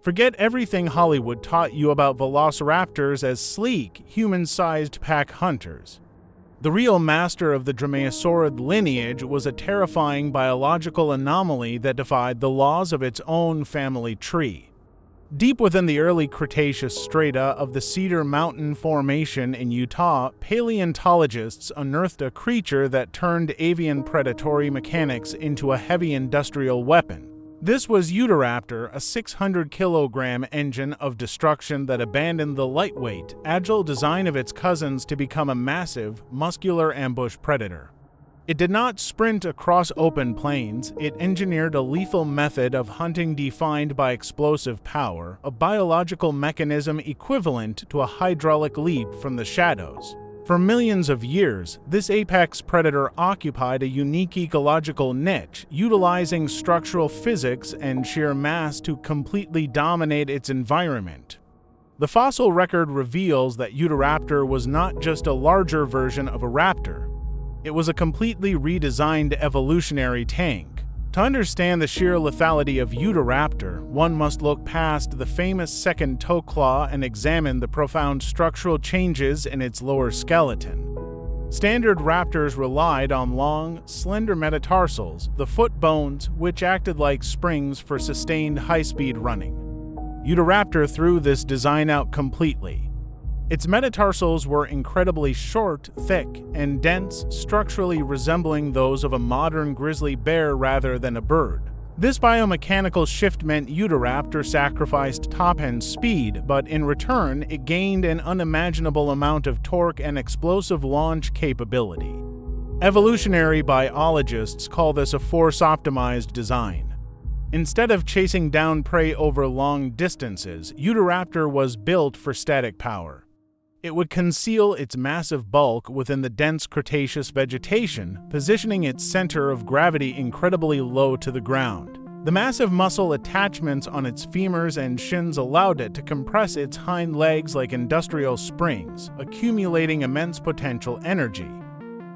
Forget everything Hollywood taught you about velociraptors as sleek, human-sized pack hunters. The real master of the dromeosaurid lineage was a terrifying biological anomaly that defied the laws of its own family tree. Deep within the early Cretaceous strata of the Cedar Mountain Formation in Utah, paleontologists unearthed a creature that turned avian predatory mechanics into a heavy industrial weapon. This was Utahraptor, a 600-kilogram engine of destruction that abandoned the lightweight, agile design of its cousins to become a massive, muscular ambush predator. It did not sprint across open plains. It engineered a lethal method of hunting defined by explosive power, a biological mechanism equivalent to a hydraulic leap from the shadows. For millions of years, this apex predator occupied a unique ecological niche, utilizing structural physics and sheer mass to completely dominate its environment. The fossil record reveals that Utahraptor was not just a larger version of a raptor. It was a completely redesigned evolutionary tank. To understand the sheer lethality of Utahraptor, one must look past the famous second toe claw and examine the profound structural changes in its lower skeleton. Standard raptors relied on long, slender metatarsals, the foot bones, which acted like springs for sustained high-speed running. Utahraptor threw this design out completely. Its metatarsals were incredibly short, thick, and dense, structurally resembling those of a modern grizzly bear rather than a bird. This biomechanical shift meant Utahraptor sacrificed top-end speed, but in return, it gained an unimaginable amount of torque and explosive launch capability. Evolutionary biologists call this a force-optimized design. Instead of chasing down prey over long distances, Utahraptor was built for static power. It would conceal its massive bulk within the dense Cretaceous vegetation, positioning its center of gravity incredibly low to the ground. The massive muscle attachments on its femurs and shins allowed it to compress its hind legs like industrial springs, accumulating immense potential energy.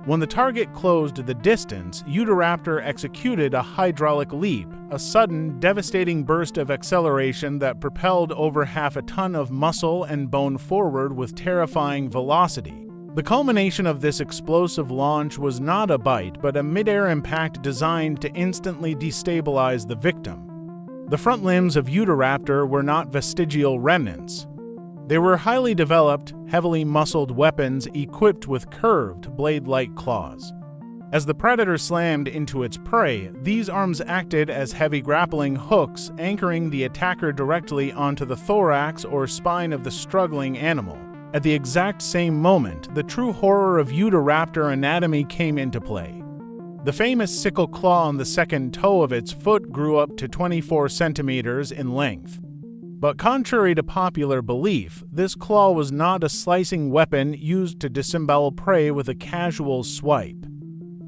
When the target closed the distance, Utahraptor executed a hydraulic leap, a sudden, devastating burst of acceleration that propelled over half a ton of muscle and bone forward with terrifying velocity. The culmination of this explosive launch was not a bite, but a mid-air impact designed to instantly destabilize the victim. The front limbs of Utahraptor were not vestigial remnants. They were highly developed, heavily muscled weapons equipped with curved, blade-like claws. As the predator slammed into its prey, these arms acted as heavy grappling hooks, anchoring the attacker directly onto the thorax or spine of the struggling animal. At the exact same moment, the true horror of Utahraptor anatomy came into play. The famous sickle claw on the second toe of its foot grew up to 24 centimeters in length. But contrary to popular belief, this claw was not a slicing weapon used to disembowel prey with a casual swipe.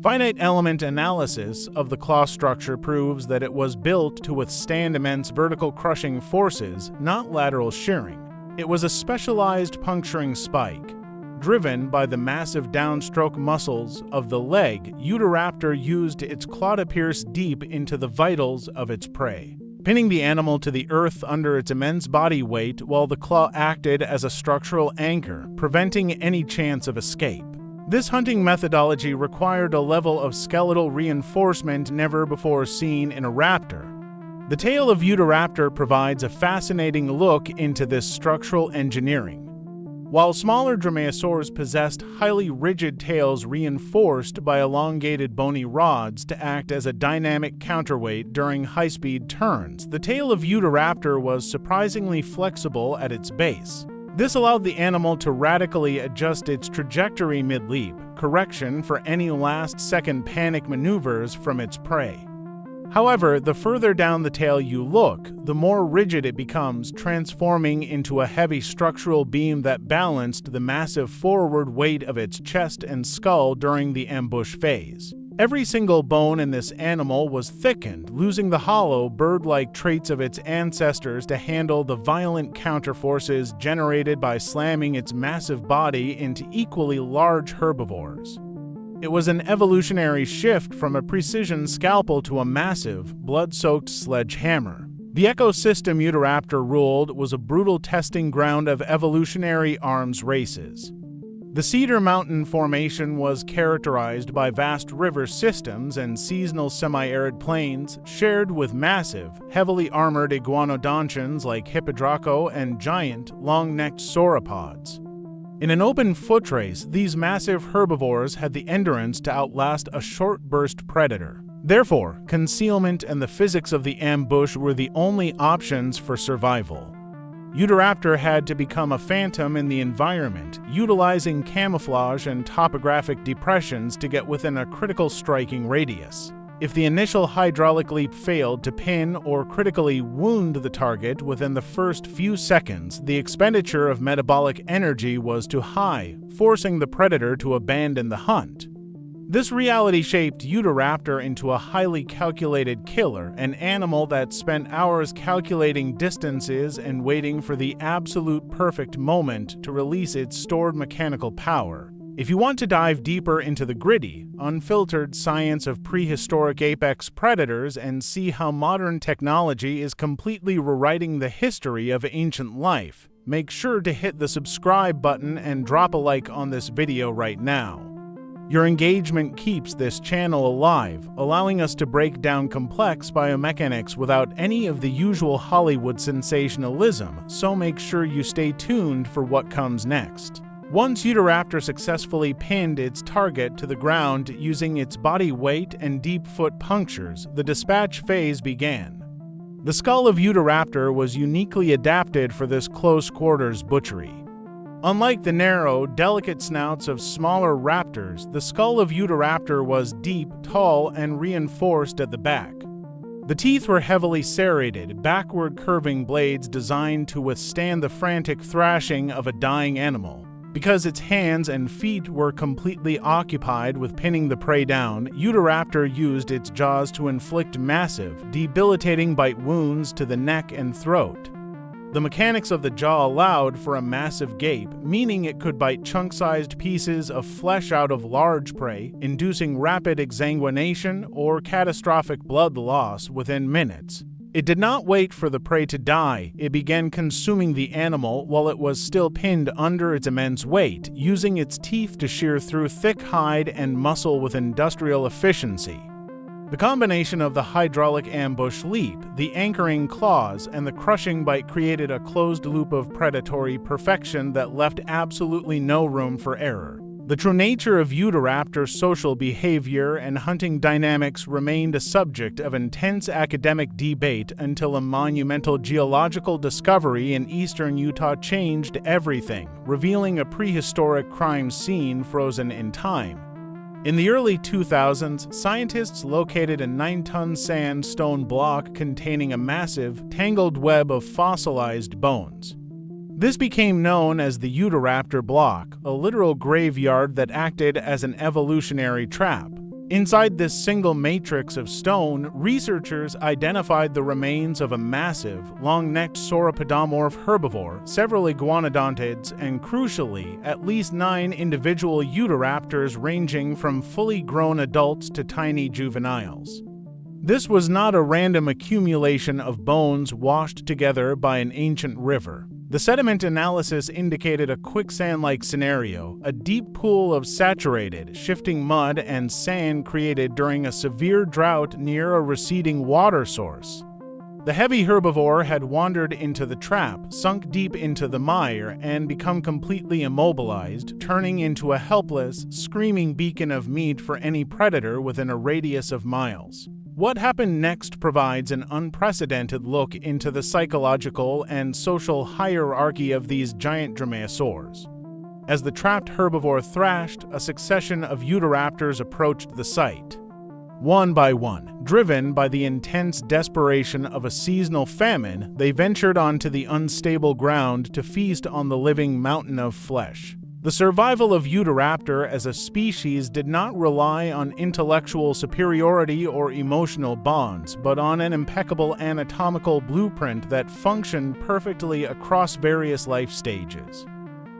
Finite element analysis of the claw structure proves that it was built to withstand immense vertical crushing forces, not lateral shearing. It was a specialized puncturing spike. Driven by the massive downstroke muscles of the leg, Utahraptor used its claw to pierce deep into the vitals of its prey, pinning the animal to the earth under its immense body weight while the claw acted as a structural anchor, preventing any chance of escape. This hunting methodology required a level of skeletal reinforcement never before seen in a raptor. The tale of Utahraptor provides a fascinating look into this structural engineering. While smaller dromaeosaurs possessed highly rigid tails reinforced by elongated bony rods to act as a dynamic counterweight during high-speed turns, the tail of Utahraptor was surprisingly flexible at its base. This allowed the animal to radically adjust its trajectory mid-leap, correction for any last-second panic maneuvers from its prey. However, the further down the tail you look, the more rigid it becomes, transforming into a heavy structural beam that balanced the massive forward weight of its chest and skull during the ambush phase. Every single bone in this animal was thickened, losing the hollow, bird-like traits of its ancestors to handle the violent counterforces generated by slamming its massive body into equally large herbivores. It was an evolutionary shift from a precision scalpel to a massive, blood-soaked sledgehammer. The ecosystem Utahraptor ruled was a brutal testing ground of evolutionary arms races. The Cedar Mountain Formation was characterized by vast river systems and seasonal semi-arid plains shared with massive, heavily armored iguanodontians like Hippodroco and giant, long-necked sauropods. In an open foot race, these massive herbivores had the endurance to outlast a short-burst predator. Therefore, concealment and the physics of the ambush were the only options for survival. Utahraptor had to become a phantom in the environment, utilizing camouflage and topographic depressions to get within a critical striking radius. If the initial hydraulic leap failed to pin or critically wound the target within the first few seconds, the expenditure of metabolic energy was too high, forcing the predator to abandon the hunt. This reality shaped Utahraptor into a highly calculated killer, an animal that spent hours calculating distances and waiting for the absolute perfect moment to release its stored mechanical power. If you want to dive deeper into the gritty, unfiltered science of prehistoric apex predators and see how modern technology is completely rewriting the history of ancient life, make sure to hit the subscribe button and drop a like on this video right now. Your engagement keeps this channel alive, allowing us to break down complex biomechanics without any of the usual Hollywood sensationalism, so make sure you stay tuned for what comes next. Once Utahraptor successfully pinned its target to the ground using its body weight and deep foot punctures, the dispatch phase began. The skull of Utahraptor was uniquely adapted for this close-quarters butchery. Unlike the narrow, delicate snouts of smaller raptors, the skull of Utahraptor was deep, tall, and reinforced at the back. The teeth were heavily serrated, backward-curving blades designed to withstand the frantic thrashing of a dying animal. Because its hands and feet were completely occupied with pinning the prey down, Utahraptor used its jaws to inflict massive, debilitating bite wounds to the neck and throat. The mechanics of the jaw allowed for a massive gape, meaning it could bite chunk-sized pieces of flesh out of large prey, inducing rapid exsanguination or catastrophic blood loss within minutes. It did not wait for the prey to die. It began consuming the animal while it was still pinned under its immense weight, using its teeth to shear through thick hide and muscle with industrial efficiency. The combination of the hydraulic ambush leap, the anchoring claws, and the crushing bite created a closed loop of predatory perfection that left absolutely no room for error. The true nature of Utahraptor's social behavior and hunting dynamics remained a subject of intense academic debate until a monumental geological discovery in eastern Utah changed everything, revealing a prehistoric crime scene frozen in time. In the early 2000s, scientists located a 9-ton sandstone block containing a massive, tangled web of fossilized bones. This became known as the Utahraptor block, a literal graveyard that acted as an evolutionary trap. Inside this single matrix of stone, researchers identified the remains of a massive, long-necked sauropodomorph herbivore, several iguanodontids, and crucially, at least 9 individual Utahraptors ranging from fully grown adults to tiny juveniles. This was not a random accumulation of bones washed together by an ancient river. The sediment analysis indicated a quicksand-like scenario, a deep pool of saturated, shifting mud and sand created during a severe drought near a receding water source. The heavy herbivore had wandered into the trap, sunk deep into the mire, and become completely immobilized, turning into a helpless, screaming beacon of meat for any predator within a radius of miles. What happened next provides an unprecedented look into the psychological and social hierarchy of these giant dromeosaurs. As the trapped herbivore thrashed, a succession of Utahraptors approached the site. One by one, driven by the intense desperation of a seasonal famine, they ventured onto the unstable ground to feast on the living mountain of flesh. The survival of Utahraptor as a species did not rely on intellectual superiority or emotional bonds, but on an impeccable anatomical blueprint that functioned perfectly across various life stages.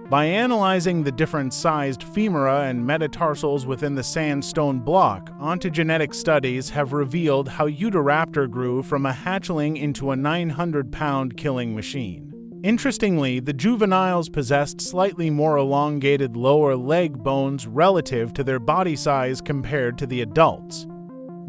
By analyzing the different sized femora and metatarsals within the sandstone block, ontogenetic studies have revealed how Utahraptor grew from a hatchling into a 900-pound killing machine. Interestingly, the juveniles possessed slightly more elongated lower leg bones relative to their body size compared to the adults.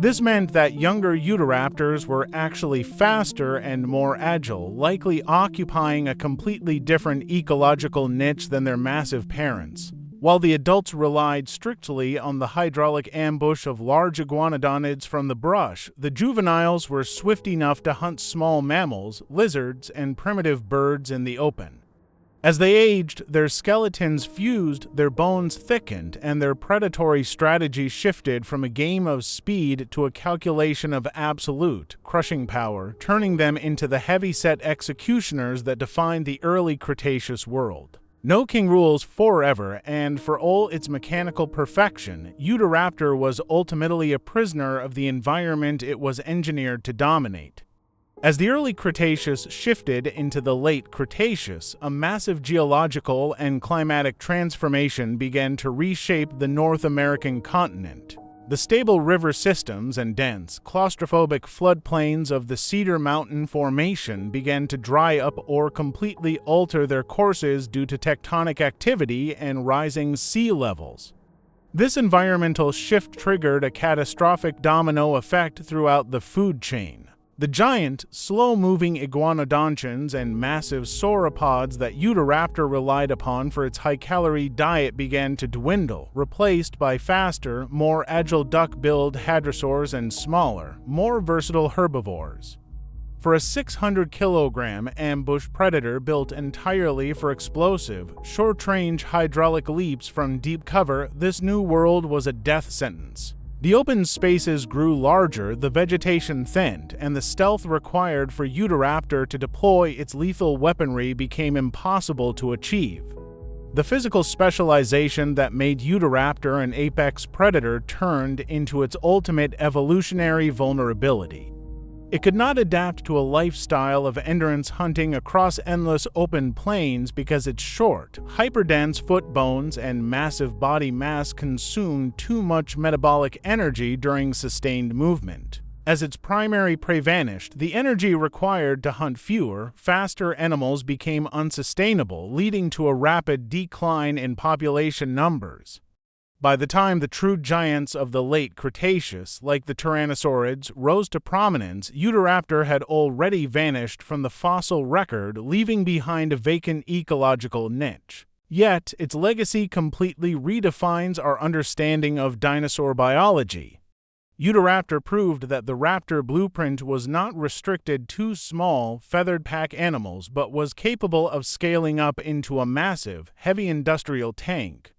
This meant that younger Utahraptors were actually faster and more agile, likely occupying a completely different ecological niche than their massive parents. While the adults relied strictly on the hydraulic ambush of large iguanodontids from the brush, the juveniles were swift enough to hunt small mammals, lizards, and primitive birds in the open. As they aged, their skeletons fused, their bones thickened, and their predatory strategy shifted from a game of speed to a calculation of absolute, crushing power, turning them into the heavy-set executioners that defined the early Cretaceous world. No king rules forever, and for all its mechanical perfection, Utahraptor was ultimately a prisoner of the environment it was engineered to dominate. As the early Cretaceous shifted into the late Cretaceous, a massive geological and climatic transformation began to reshape the North American continent. The stable river systems and dense, claustrophobic floodplains of the Cedar Mountain Formation began to dry up or completely alter their courses due to tectonic activity and rising sea levels. This environmental shift triggered a catastrophic domino effect throughout the food chain. The giant, slow-moving iguanodontians and massive sauropods that Utahraptor relied upon for its high-calorie diet began to dwindle, replaced by faster, more agile duck-billed hadrosaurs and smaller, more versatile herbivores. For a 600-kilogram ambush predator built entirely for explosive, short-range hydraulic leaps from deep cover, this new world was a death sentence. The open spaces grew larger, the vegetation thinned, and the stealth required for Utahraptor to deploy its lethal weaponry became impossible to achieve. The physical specialization that made Utahraptor an apex predator turned into its ultimate evolutionary vulnerability. It could not adapt to a lifestyle of endurance hunting across endless open plains because its short, hyperdense foot bones and massive body mass consumed too much metabolic energy during sustained movement. As its primary prey vanished, the energy required to hunt fewer, faster animals became unsustainable, leading to a rapid decline in population numbers. By the time the true giants of the late Cretaceous, like the tyrannosaurids, rose to prominence, Utahraptor had already vanished from the fossil record, leaving behind a vacant ecological niche. Yet, its legacy completely redefines our understanding of dinosaur biology. Utahraptor proved that the raptor blueprint was not restricted to small, feathered pack animals, but was capable of scaling up into a massive, heavy industrial tank.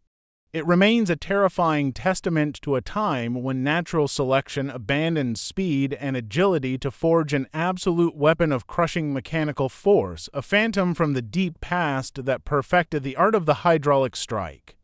It remains a terrifying testament to a time when natural selection abandoned speed and agility to forge an absolute weapon of crushing mechanical force, a phantom from the deep past that perfected the art of the hydraulic strike.